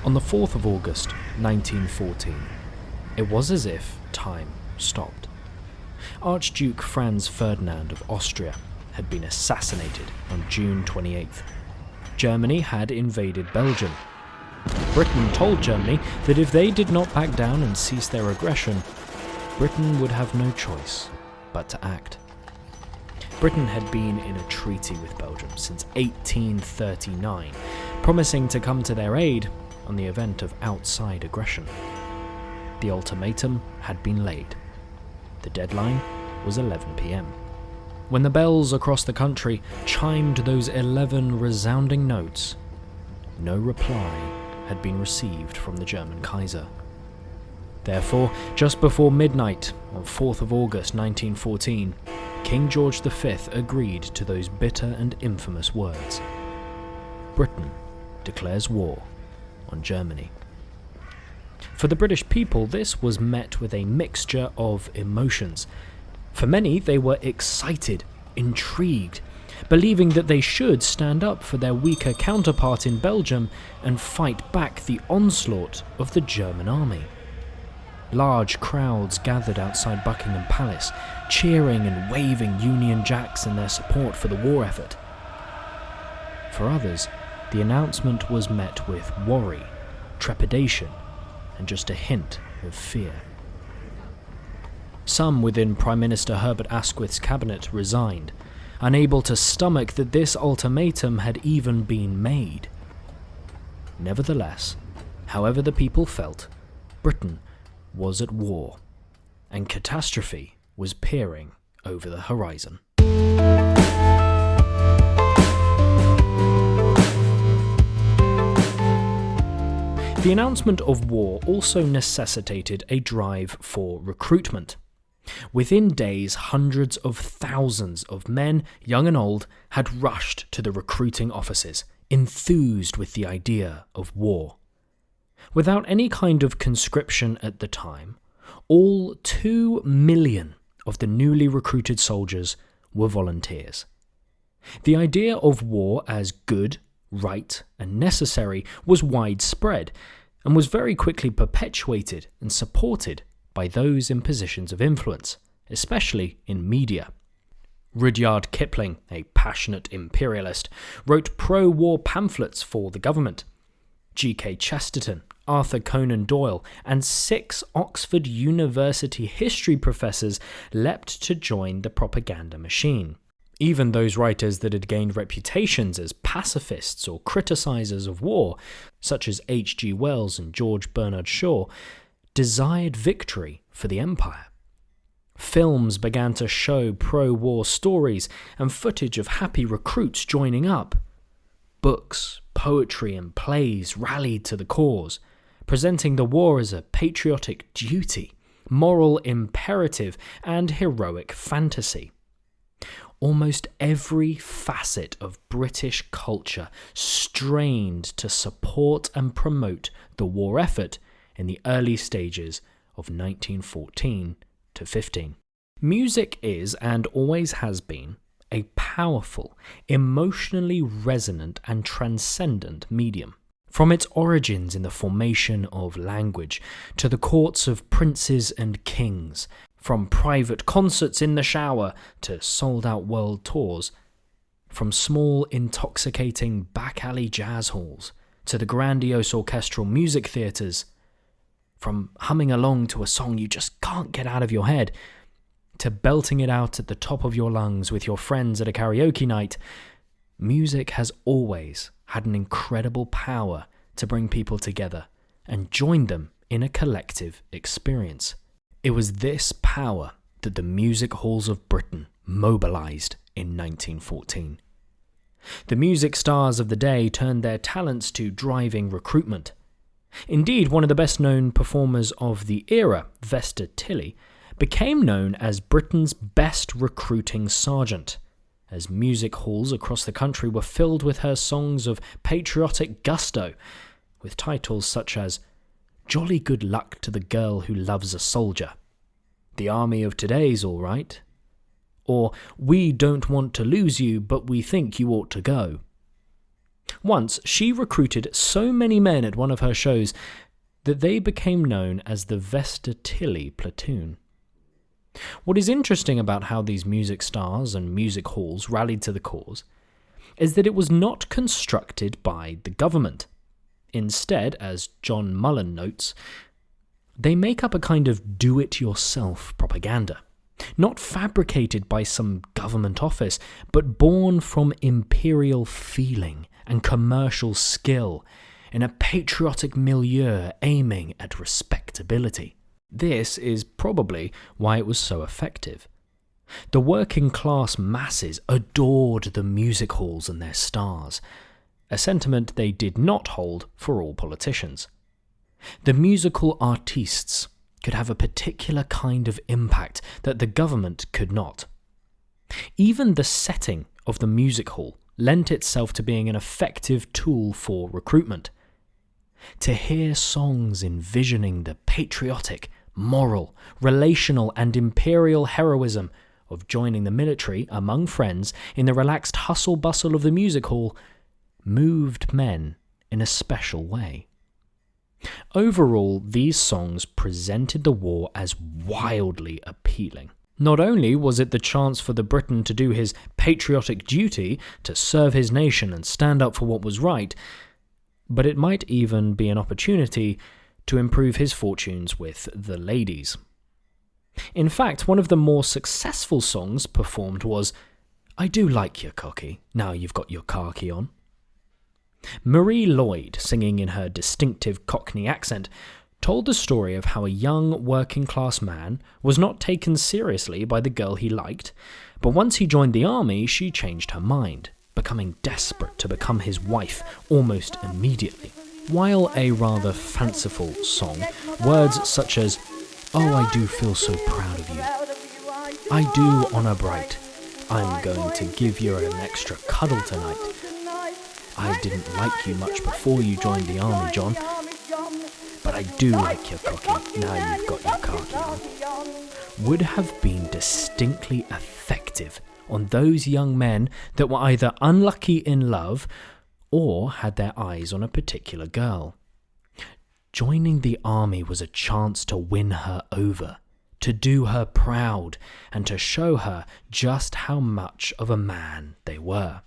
On the 4th of August, 1914, it was as if time stopped. Archduke Franz Ferdinand of Austria had been assassinated on June 28th. Germany had invaded Belgium. Britain told Germany that if they did not back down and cease their aggression, Britain would have no choice but to act. Britain had been in a treaty with Belgium since 1839, promising to come to their aid on the event of outside aggression. The ultimatum had been laid. The deadline was 11 p.m. When the bells across the country chimed those 11 resounding notes, no reply had been received from the German Kaiser. Therefore, just before midnight on 4th of August 1914, King George V agreed to those bitter and infamous words. Britain declares war on Germany. For the British people, this was met with a mixture of emotions. For many, they were excited, intrigued, believing that they should stand up for their weaker counterpart in Belgium and fight back the onslaught of the German army. Large crowds gathered outside Buckingham Palace, cheering and waving Union Jacks in their support for the war effort. For others, the announcement was met with worry, trepidation, and just a hint of fear. Some within Prime Minister Herbert Asquith's cabinet resigned, unable to stomach that this ultimatum had even been made. Nevertheless, however the people felt, Britain was at war, and catastrophe was peering over the horizon. The announcement of war also necessitated a drive for recruitment. Within days, hundreds of thousands of men, young and old, had rushed to the recruiting offices, enthused with the idea of war. Without any kind of conscription at the time, all 2 million of the newly recruited soldiers were volunteers. The idea of war as good, right, and necessary was widespread, and was very quickly perpetuated and supported by those in positions of influence, especially in media. Rudyard Kipling, a passionate imperialist, wrote pro-war pamphlets for the government. G.K. Chesterton, Arthur Conan Doyle, and 6 Oxford University history professors leapt to join the propaganda machine. Even those writers that had gained reputations as pacifists or criticisers of war, such as H.G. Wells and George Bernard Shaw, desired victory for the empire. Films began to show pro-war stories and footage of happy recruits joining up. Books, poetry and plays rallied to the cause, presenting the war as a patriotic duty, moral imperative, and heroic fantasy. Almost every facet of British culture strained to support and promote the war effort in the early stages of 1914 to 15. Music is, and always has been, a powerful, emotionally resonant and transcendent medium. From its origins in the formation of language to the courts of princes and kings, from private concerts in the shower to sold-out world tours, from small, intoxicating back-alley jazz halls to the grandiose orchestral music theatres, from humming along to a song you just can't get out of your head, to belting it out at the top of your lungs with your friends at a karaoke night, music has always had an incredible power to bring people together and join them in a collective experience. It was this power that the music halls of Britain mobilised in 1914. The music stars of the day turned their talents to driving recruitment. Indeed, one of the best-known performers of the era, Vesta Tilley, became known as Britain's best recruiting sergeant, as music halls across the country were filled with her songs of patriotic gusto, with titles such as Jolly Good Luck to the Girl Who Loves a Soldier, The Army of Today's All Right, or We Don't Want to Lose You, But We Think You Ought to Go. Once, she recruited so many men at one of her shows that they became known as the Vesta-Tilly platoon. What is interesting about how these music stars and music halls rallied to the cause is that it was not constructed by the government. Instead, as John Mullen notes, they make up a kind of do-it-yourself propaganda, not fabricated by some government office, but born from imperial feeling and commercial skill in a patriotic milieu aiming at respectability. This is probably why it was so effective. The working class masses adored the music halls and their stars, a sentiment they did not hold for all politicians. The musical artistes could have a particular kind of impact that the government could not. Even the setting of the music hall lent itself to being an effective tool for recruitment. To hear songs envisioning the patriotic, moral, relational and imperial heroism of joining the military among friends in the relaxed hustle-bustle of the music hall moved men in a special way. Overall, these songs presented the war as wildly appealing. Not only was it the chance for the Briton to do his patriotic duty, to serve his nation and stand up for what was right, but it might even be an opportunity to improve his fortunes with the ladies. In fact, one of the more successful songs performed was "I Do Like Your Cocky, Now You've Got Your Khaki On." Marie Lloyd, singing in her distinctive Cockney accent, told the story of how a young working-class man was not taken seriously by the girl he liked, but once he joined the army, she changed her mind, becoming desperate to become his wife almost immediately. While a rather fanciful song, words such as "Oh, I do feel so proud of you," "I do honour bright," "I'm going to give you an extra cuddle tonight," "I didn't like you much before you joined the army, John, but I do like your cocky, now you've got your khaki on," would have been distinctly effective on those young men that were either unlucky in love or had their eyes on a particular girl. Joining the army was a chance to win her over, to do her proud, and to show her just how much of a man they were.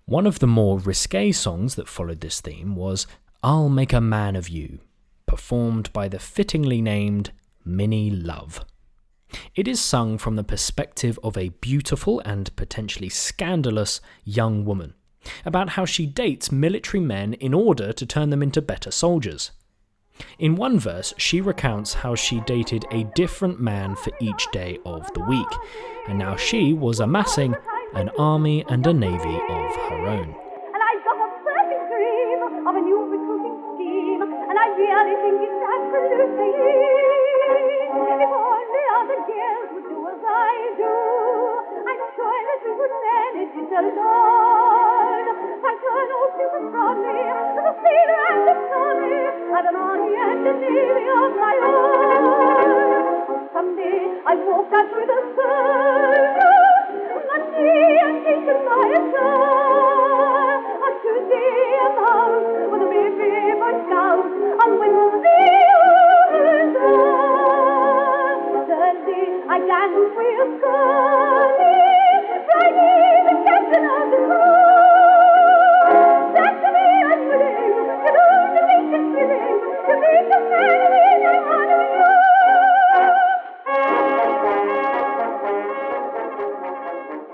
One of the more risque songs that followed this theme was "I'll Make a Man of You," performed by the fittingly named Minnie Love. It is sung from the perspective of a beautiful and potentially scandalous young woman, about how she dates military men in order to turn them into better soldiers. In one verse, she recounts how she dated a different man for each day of the week, and now she was amassing an army and a navy of her own. And I've got a perfect dream of a new recruiting scheme, and I really think it's absolutely if all the other girls would do as I do, I'm sure that we would manage it alone. I turn all people from me, the sailor and the sonny, and an army and a navy of my own. Someday I'll walk out through the sun, Monday and taken by a star, on Tuesday a mouse with a baby for scout, on Wednesday a Thursday I dance with a Scotty, Friday the captain of the crew, Saturday I'm willing to do the nation's bidding, to make a man of me and one of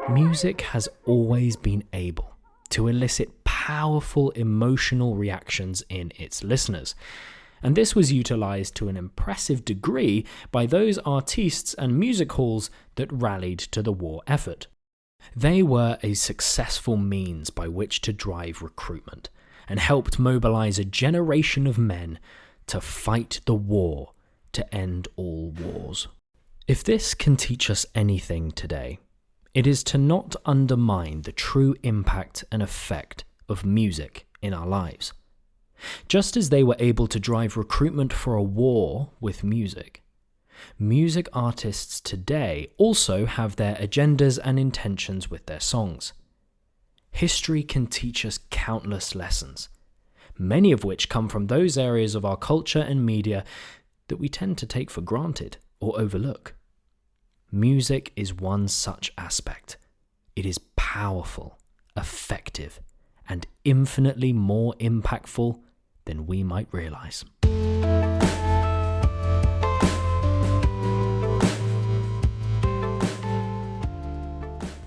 you. Music has always been able to elicit powerful emotional reactions in its listeners, and this was utilised to an impressive degree by those artistes and music halls that rallied to the war effort. They were a successful means by which to drive recruitment, and helped mobilise a generation of men to fight the war to end all wars. If this can teach us anything today, it is to not undermine the true impact and effect of music in our lives. Just as they were able to drive recruitment for a war with music, music artists today also have their agendas and intentions with their songs. History can teach us countless lessons, many of which come from those areas of our culture and media that we tend to take for granted or overlook. Music is one such aspect. It is powerful, effective, and infinitely more impactful than we might realise.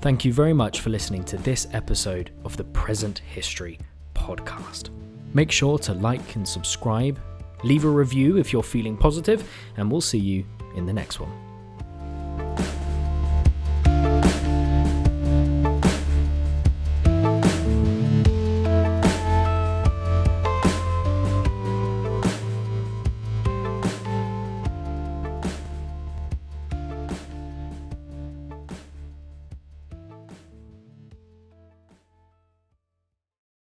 Thank you very much for listening to this episode of the Present History podcast. Make sure to like and subscribe, leave a review if you're feeling positive, and we'll see you in the next one.